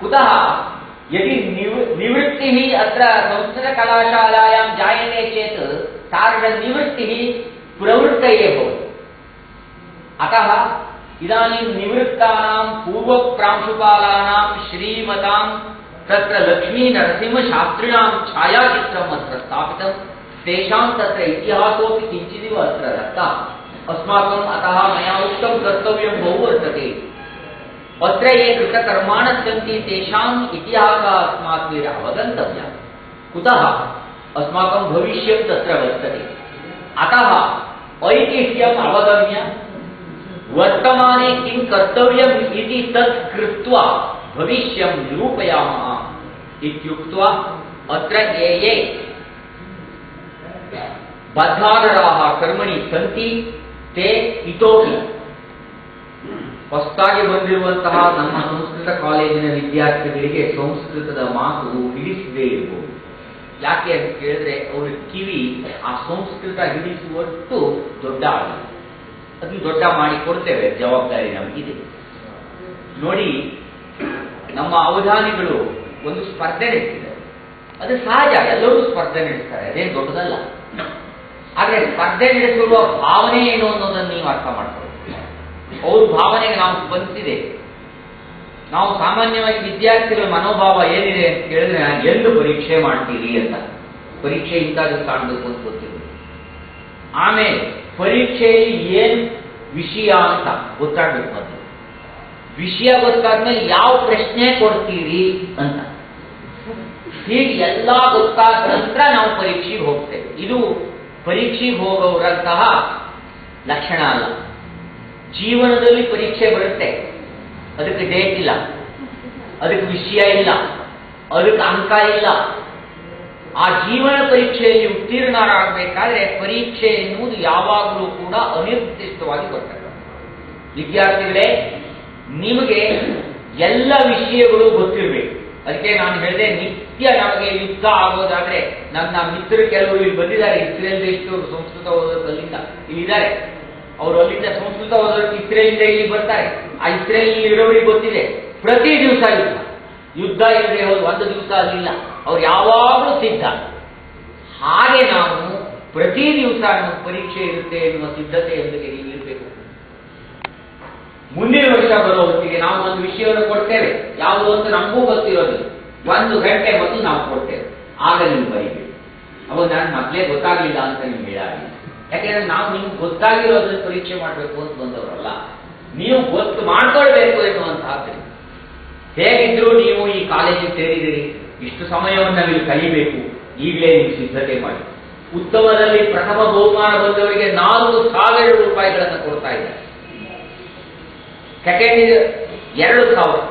कुतः यदि निवृत्तिः अत्र संस्कृतकलाशालायां जायते चेत् तादृशनिवृत्तिः प्रवृत्तये भवति। अतः इदानीं निवृत्तानां पूर्वप्रांशुपालानां श्रीमतां तत्र लक्ष्मीनरसिंहशास्त्रिणां छायाचित्रम् अत्र स्थापितं। तेषां तत्र इतिहासोऽपि किञ्चिदिव अत्र दत्तः अस्माकम्। अतः मया उक्तं कर्तव्यं बहु वर्तते। अत्र ये कृतकर्माणः सन्ति तेषाम् इतिहासः अस्माभिः अवगन्तव्यः। कुतः अस्माकं भविष्यं तत्र वर्तते। अतः ऐतिह्यम् अवगम्य वर्तमाने किं कर्तव्यम् इति तत् कृत्वा भविष्यं निरूपयामः इत्युक्त्वा अत्र ये बद्धादराः कर्मणि सन्ति ते इतोपि ಹೊಸದಾಗಿ ಬಂದಿರುವಂತಹ ನಮ್ಮ ಸಂಸ್ಕೃತ ಕಾಲೇಜಿನ ವಿದ್ಯಾರ್ಥಿಗಳಿಗೆ ಸಂಸ್ಕೃತದ ಮಾತು ಹಿಡಿಸದೇ ಇರಬಹುದು. ಯಾಕೆ ಅಂತ ಕೇಳಿದ್ರೆ ಅವರ ಕಿವಿ ಆ ಸಂಸ್ಕೃತ ಹಿಡಿಸುವಷ್ಟು ದೊಡ್ಡ ಆಗಿದೆ. ಅದನ್ನು ದೊಡ್ಡ ಮಾಡಿ ಕೊಡ್ತೇವೆ, ಜವಾಬ್ದಾರಿ ನಮಗಿದೆ. ನೋಡಿ, ನಮ್ಮ ಅವಧಾನಿಗಳು ಒಂದು ಸ್ಪರ್ಧೆ ನಡೆಸಿದ್ದಾರೆ. ಅದು ಸಹಜ, ಎಲ್ಲರೂ ಸ್ಪರ್ಧೆ ನಡೆಸ್ತಾರೆ, ಅದೇನು ದೊಡ್ಡದಲ್ಲ. ಆದರೆ ಸ್ಪರ್ಧೆ ನಡೆಸುವ ಭಾವನೆ ಏನು ಅನ್ನೋದನ್ನು ನೀವು ಅರ್ಥ ಮಾಡ್ಕೊಳ್ಳಿ. ಅವ್ರ ಭಾವನೆಗೆ ನಾವು ಸ್ಪಂದಿಸಿದೆ. ನಾವು ಸಾಮಾನ್ಯವಾಗಿ ವಿದ್ಯಾರ್ಥಿಗಳ ಮನೋಭಾವ ಏನಿದೆ ಅಂತ ಕೇಳಿದ್ರೆ, ಎಂದು ಪರೀಕ್ಷೆ ಮಾಡ್ತೀರಿ ಅಂತ, ಪರೀಕ್ಷೆ ಇಂಥದ್ದು ಕಾಣಬೇಕು ಅಂತ ಗೊತ್ತಿದೆ. ಆಮೇಲೆ ಪರೀಕ್ಷೆಯಲ್ಲಿ ಏನ್ ವಿಷಯ ಅಂತ ಗೊತ್ತಾಗ್ಬೇಕು. ಮೊದಲು ವಿಷಯ ಗೊತ್ತಾದ್ಮೇಲೆ ಯಾವ ಪ್ರಶ್ನೆ ಕೊಡ್ತೀರಿ ಅಂತ, ಹೀಗೆ ಎಲ್ಲ ಗೊತ್ತಾದ ನಂತರ ನಾವು ಪರೀಕ್ಷೆಗೆ ಹೋಗ್ತೇವೆ. ಇದು ಪರೀಕ್ಷೆಗೆ ಹೋಗೋರಂತಹ ಲಕ್ಷಣ ಅಲ್ಲ. ಜೀವನದಲ್ಲಿ ಪರೀಕ್ಷೆ ಬರುತ್ತೆ, ಅದಕ್ಕೆ ಡೇಟ್ ಇಲ್ಲ, ಅದಕ್ಕೆ ವಿಷಯ ಇಲ್ಲ, ಅದಕ್ಕೆ ಅಂಕ ಇಲ್ಲ. ಆ ಜೀವನ ಪರೀಕ್ಷೆಯಲ್ಲಿ ಉತ್ತೀರ್ಣರಾಗಬೇಕಾದ್ರೆ ಪರೀಕ್ಷೆ ಎನ್ನುವುದು ಯಾವಾಗಲೂ ಕೂಡ ಅನಿರ್ದಿಷ್ಟವಾಗಿ ಬರ್ತದೆ. ವಿದ್ಯಾರ್ಥಿಗಳೇ, ನಿಮಗೆ ಎಲ್ಲ ವಿಷಯಗಳು ಗೊತ್ತಿರಬೇಕು. ಅದಕ್ಕೆ ನಾನು ಹೇಳಿದೆ, ನಿತ್ಯ ನಮಗೆ ಯುದ್ಧ ಆಗೋದಾದ್ರೆ, ನನ್ನ ಮಿತ್ರರು ಕೆಲವರು ಇಲ್ಲಿ ಬಂದಿದ್ದಾರೆ, ಇಸ್ರೇಲ್ ದೇಶದವರು ಸಂಸ್ಕೃತ ಓದೋದು ಅಲ್ಲಿಂದ ಇಲ್ಲಿದ್ದಾರೆ. ಅವರು ಅಲ್ಲಿಂದ ಸಂಸ್ಕೃತ ಓದೋರು ಇಸ್ರೇಲಿಂದ ಇಲ್ಲಿ ಬರ್ತಾರೆ. ಆ ಇಸ್ರೇಲ್ ಇರೋರಿಗೆ ಗೊತ್ತಿದೆ, ಪ್ರತಿ ದಿವಸ ಯುದ್ಧ ಇಲ್ಲದೆ ಹೋದ ಒಂದು ದಿವಸ ಅಲ್ಲಿಲ್ಲ. ಅವ್ರು ಯಾವಾಗಲೂ ಸಿದ್ಧ. ಹಾಗೆ ನಾವು ಪ್ರತಿ ದಿವಸ ಪರೀಕ್ಷೆ ಇರುತ್ತೆ ಎನ್ನುವ ಸಿದ್ಧತೆಯೊಂದಿಗೆ ನೀವು ಇರಬೇಕು. ಮುಂದಿನ ವರ್ಷ ಬರೋ ಹೊತ್ತಿಗೆ ನಾವು ಒಂದು ವಿಷಯವನ್ನು ಕೊಡ್ತೇವೆ, ಯಾವುದು ಅಂತ ನಮಗೂ ಗೊತ್ತಿರೋದು, 1 ಗಂಟೆ ಮೊದಲು ನಾವು ಕೊಡ್ತೇವೆ. ಆಗ ನೀವು ಬರೀಬೇಕು. ಅವಾಗ ನಾನು ಮೊದಲೇ ಗೊತ್ತಾಗಲಿಲ್ಲ ಅಂತ ನೀವು ಹೇಳಾಗಿಲ್ಲ. ಯಾಕೆಂದ್ರೆ ನಾವು ನಿಮ್ಗೆ ಗೊತ್ತಾಗಿರೋದನ್ನ ಪರೀಕ್ಷೆ ಮಾಡಬೇಕು ಅಂತ ಬಂದವರಲ್ಲ, ನೀವು ಗೊತ್ತು ಮಾಡ್ಕೊಳ್ಬೇಕು ಎನ್ನುವಂತಹ. ಹೇಗಿದ್ರು ನೀವು ಈ ಕಾಲೇಜಿಗೆ ಸೇರಿದಿರಿ, ಇಷ್ಟು ಸಮಯವನ್ನು ನೀವು ಕಲಿಬೇಕು, ಈಗಲೇ ನೀವು ಸಿದ್ಧತೆ ಮಾಡಿ. ಉತ್ತಮದಲ್ಲಿ ಪ್ರಥಮ ಬಹುಮಾನ ಬಂದವರಿಗೆ 4,000 ರೂಪಾಯಿಗಳನ್ನು ಕೊಡ್ತಾ ಇದ್ದಾರೆ. ಸೆಕೆಂಡಿಗೆ 2,000,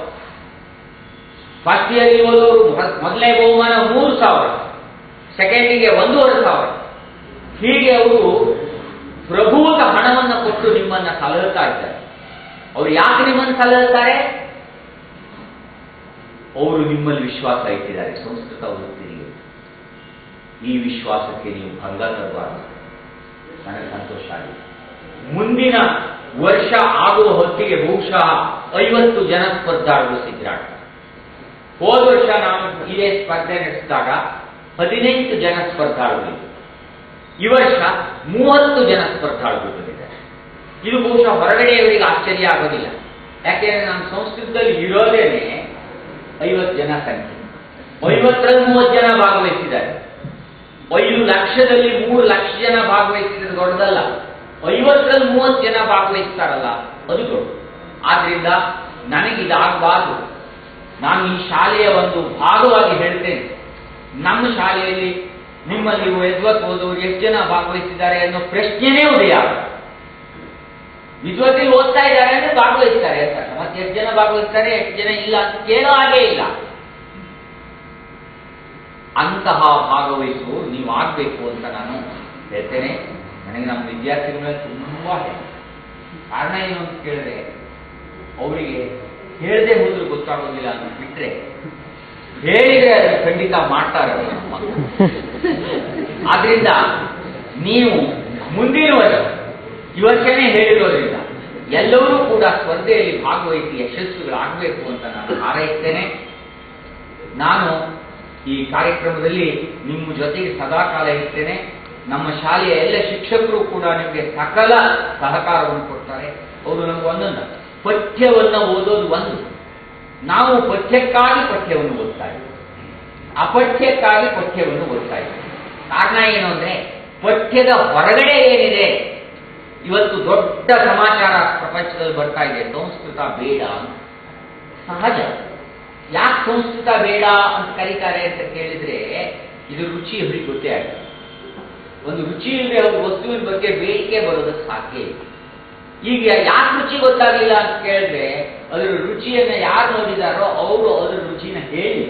ಫಸ್ಟ್ ಇಯರ್ ಓದೋರು ಮೊದಲನೇ ಬಹುಮಾನ 3,000, ಸೆಕೆಂಡಿಗೆ 1,500. ಹೀಗೆ ಅವರು ಪ್ರಭುವದ ಹಣವನ್ನು ಕೊಟ್ಟು ನಿಮ್ಮನ್ನ ಸಲಹುತ್ತಾ ಇದ್ದಾರೆ. ಅವರು ಯಾಕೆ ನಿಮ್ಮನ್ನು ಸಲಹುತ್ತಾರೆ? ಅವರು ನಿಮ್ಮಲ್ಲಿ ವಿಶ್ವಾಸ ಇಟ್ಟಿದ್ದಾರೆ, ಸಂಸ್ಕೃತ ಓದ್ತೀರಿ. ಈ ವಿಶ್ವಾಸಕ್ಕೆ ನೀವು ಭಂಗ ತರಬಾರದು. ನನಗೆ ಸಂತೋಷ ಆಗಿದೆ. ಮುಂದಿನ ವರ್ಷ ಆಗುವ ಹೊತ್ತಿಗೆ ಬಹುಶಃ 50 ಜನ ಸ್ಪರ್ಧಾಳುಗಳು ಸಿದ್ಧರಾಗ್ತಾರೆ. ಹೋದ ವರ್ಷ ನಾನು ಇದೇ ಸ್ಪರ್ಧೆ ನಡೆಸಿದಾಗ 18 ಜನ ಸ್ಪರ್ಧಾಳುಗಳು. ಈ ವರ್ಷ 30 ಜನ ಸ್ಪರ್ಧಾಳುಗಳು ಬಂದಿದ್ದಾರೆ. ಇದು ಬಹುಶಃ ಹೊರಗಡೆಯವರಿಗೆ ಆಶ್ಚರ್ಯ ಆಗೋದಿಲ್ಲ. ಯಾಕೆಂದ್ರೆ ನಮ್ಮ ಸಂಸ್ಕೃತದಲ್ಲಿ ಇರೋದೇನೆ 50 ಜನ ಸಂಖ್ಯೆ. 50ರಲ್ಲಿ 30 ಜನ ಭಾಗವಹಿಸಿದ್ದಾರೆ. 5 ಲಕ್ಷದಲ್ಲಿ 3 ಲಕ್ಷ ಜನ ಭಾಗವಹಿಸಿದ್ರೆ ದೊಡ್ಡದಲ್ಲ. 50ರಲ್ಲಿ 30 ಜನ ಭಾಗವಹಿಸ್ತಾರಲ್ಲ, ಅದು ದೊಡ್ಡ. ಆದ್ರಿಂದ ನನಗಿದಾಗಬಾರ್ದು. ನಾನು ಈ ಶಾಲೆಯ ಒಂದು ಭಾಗವಾಗಿ ಹೇಳ್ತೇನೆ. ನಮ್ಮ ಶಾಲೆಯಲ್ಲಿ ನಿಮ್ಮಲ್ಲಿ ವಿದ್ವತ್ ಓದೋರು ಎಷ್ಟು ಜನ ಭಾಗವಹಿಸಿದ್ದಾರೆ ಅನ್ನೋ ಪ್ರಶ್ನೆನೇ ಉದಯ. ವಿದ್ವತ್ತಿಗೆ ಓದ್ತಾ ಇದ್ದಾರೆ ಅಂದ್ರೆ ಭಾಗವಹಿಸ್ತಾರೆ ಅಂತ, ಮತ್ತೆ ಎಷ್ಟು ಜನ ಭಾಗವಹಿಸ್ತಾರೆ ಎಷ್ಟು ಜನ ಇಲ್ಲ ಅಂತ ಕೇಳೋ ಹಾಗೇ ಇಲ್ಲ. ಅಂತಹ ಭಾಗವಹಿಸುವ ನೀವು ಆಗ್ಬೇಕು ಅಂತ ನಾನು ಹೇಳ್ತೇನೆ. ನನಗೆ ನಮ್ಮ ವಿದ್ಯಾರ್ಥಿಗಳ ತುಂಬಾ ಕಾರಣ ಏನು ಅಂತ ಕೇಳಿದ್ರೆ, ಅವರಿಗೆ ಹೇಳದೆ ಹೋದ್ರೂ ಗೊತ್ತಾಗೋದಿಲ್ಲ ಅಂತ ಬಿಟ್ರೆ, ಹೇಳಿದ್ರೆ ಅದನ್ನು ಖಂಡಿತ ಮಾಡ್ತಾರೆ. ಆದ್ರಿಂದ ನೀವು ಮುಂದಿನ ವರ್ಷ ಈ ವರ್ಷನೇ ಹೇಳಿರೋದ್ರಿಂದ ಎಲ್ಲರೂ ಕೂಡ ಸ್ಪರ್ಧೆಯಲ್ಲಿ ಭಾಗವಹಿಸಿ ಯಶಸ್ವಿಗಳಾಗಬೇಕು ಅಂತ ನಾನು ಹಾರೈಸ್ತೇನೆ. ನಾನು ಈ ಕಾರ್ಯಕ್ರಮದಲ್ಲಿ ನಿಮ್ಮ ಜೊತೆಗೆ ಸದಾಕಾಲ ಇರ್ತೇನೆ. ನಮ್ಮ ಶಾಲೆಯ ಎಲ್ಲ ಶಿಕ್ಷಕರು ಕೂಡ ನಿಮಗೆ ಸಕಲ ಸಹಕಾರವನ್ನು ಕೊಡ್ತಾರೆ. ಅವರು ನಮ್ಗೆ ಒಂದೊಂದು ಪಠ್ಯವನ್ನು ಓದೋದು ಒಂದು, ನಾವು ಪಠ್ಯಕ್ಕಾಗಿ ಪಠ್ಯವನ್ನು ಓದ್ತಾ ಇದ್ದೀವಿ, ಅಪಠ್ಯಕ್ಕಾಗಿ ಪಠ್ಯವನ್ನು ಓದ್ತಾ ಇದ್ದೀವಿ. ಕಾರಣ ಏನು ಅಂದ್ರೆ ಪಠ್ಯದ ಹೊರಗಡೆ ಏನಿದೆ, ಇವತ್ತು ದೊಡ್ಡ ಸಮಾಚಾರ ಪ್ರಪಂಚದಲ್ಲಿ ಬರ್ತಾ ಇದೆ, ಸಂಸ್ಕೃತ ಬೇಡ ಅಂತ. ಸಹಜ. ಯಾಕೆ ಸಂಸ್ಕೃತ ಬೇಡ ಅಂತ ಕರೀತಾರೆ ಅಂತ ಕೇಳಿದ್ರೆ, ಇದು ರುಚಿ ಅವರಿಗೆ ಗೊತ್ತೇ ಆಗುತ್ತೆ. ಒಂದು ರುಚಿ ಇಲ್ಲದೆ ಒಂದು ವಸ್ತುವಿನ ಬಗ್ಗೆ ಬೇಡಿಕೆ ಬರೋದಕ್ಕೆ ಸಾಧ್ಯ ಇಲ್ಲ. ಈಗ ಯಾಕೆ ರುಚಿ ಗೊತ್ತಾಗಲಿಲ್ಲ ಅಂತ ಕೇಳಿದ್ರೆ, ಅದರ ರುಚಿಯನ್ನ ಯಾರು ನೋಡಿದಾರೋ ಅವರು ಅದರ ರುಚಿನ ಹೇಳಿ.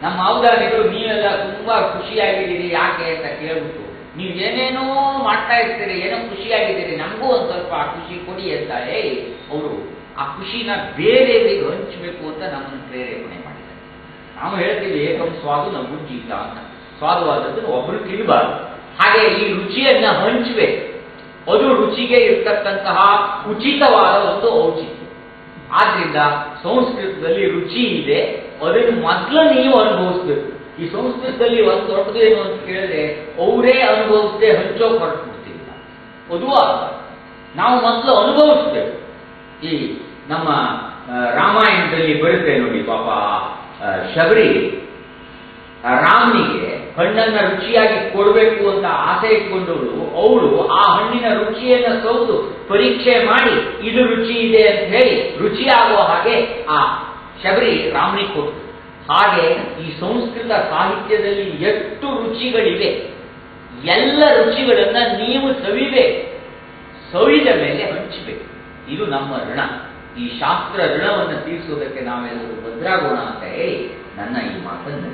ನಮ್ಮ ಅವಧಾನಿಗಳು ನೀವೆಲ್ಲ ತುಂಬಾ ಖುಷಿಯಾಗಿದ್ದೀರಿ ಯಾಕೆ ಅಂತ ಕೇಳ್ಬಿಟ್ಟು ನೀವು ಏನೇನೋ ಮಾಡ್ತಾ ಇರ್ತೀರಿ, ಏನೋ ಖುಷಿಯಾಗಿದ್ದೀರಿ, ನಮಗೂ ಒಂದು ಸ್ವಲ್ಪ ಆ ಖುಷಿ ಕೊಡಿ ಅಂತ ಹೇಳಿ ಅವರು ಆ ಖುಷಿನ ಬೇರೆಯವರಿಗೆ ಹಂಚಬೇಕು ಅಂತ ನಮ್ಮನ್ನು ಪ್ರೇರೇಪಣೆ ಮಾಡಿದ್ದಾರೆ. ನಾವು ಹೇಳ್ತೀವಿ ಏಕಂ ಸ್ವಾದು ನಮ್ಮ ಜೀತ ಅಂತ, ಸ್ವಾದವಾದದ್ದು ಒಬ್ಬರು ತಿನ್ನಬಾರ್ದು. ಹಾಗೆ ಈ ರುಚಿಯನ್ನ ಹಂಚಬೇಕು, ಅದು ರುಚಿಗೆ ಇರ್ತಕ್ಕಂತಹ ಉಚಿತವಾದ ಒಂದು ಔಚಿತ್ಯ. ಆದ್ರಿಂದ ಸಂಸ್ಕೃತದಲ್ಲಿ ರುಚಿ ಇದೆ, ಅದನ್ನು ಮೊದಲು ನೀವು ಅನುಭವಿಸ್ಬೇಕು. ಈ ಸಂಸ್ಕೃತದಲ್ಲಿ ಒಂದು ದೊಡ್ಡದು ಏನು ಅಂತ ಕೇಳಿದ್ರೆ, ಅವರೇ ಅನುಭವಿಸದೆ ಹಂಚೋಕ್ ಹೊರಟ್ಬಿಡ್ತೀವಿ. ಅದು ನಾವು ಮೊದಲು ಅನುಭವಿಸ್ಬೇಕು. ಈ ನಮ್ಮ ರಾಮಾಯಣದಲ್ಲಿ ಬರುತ್ತೆ ನೋಡಿ, ಪಾಪ ಶಬರಿ ರಾಮನಿಗೆ ಹಣ್ಣನ್ನ ರುಚಿಯಾಗಿ ಕೊಡಬೇಕು ಅಂತ ಆಸೆ ಇಟ್ಕೊಂಡವಳು, ಅವಳು ಆ ಹಣ್ಣಿನ ರುಚಿಯನ್ನ ಸೌದು ಪರೀಕ್ಷೆ ಮಾಡಿ ಇದು ರುಚಿ ಇದೆ ಅಂತ ಹೇಳಿ ರುಚಿ ಆಗುವ ಹಾಗೆ ಆ ಶಬರಿ ರಾಮನಿಗೆ ಕೊಟ್ಟು. ಹಾಗೆ ಈ ಸಂಸ್ಕೃತ ಸಾಹಿತ್ಯದಲ್ಲಿ ಎಷ್ಟು ರುಚಿಗಳಿವೆ, ಎಲ್ಲ ರುಚಿಗಳನ್ನ ನೀವು ಸವಿಬೇಕು, ಸವಿದ ಮೇಲೆ ಹಂಚಬೇಕು. ಇದು ನಮ್ಮ ಋಣ. ಈ ಶಾಸ್ತ್ರ ಋಣವನ್ನು ತೀರಿಸುವುದಕ್ಕೆ ನಾವೆಲ್ಲರೂ ಭದ್ರಾಗೋಣ ಅಂತ ಹೇಳಿ ನನ್ನ ಈ ಮಾತನ್ನು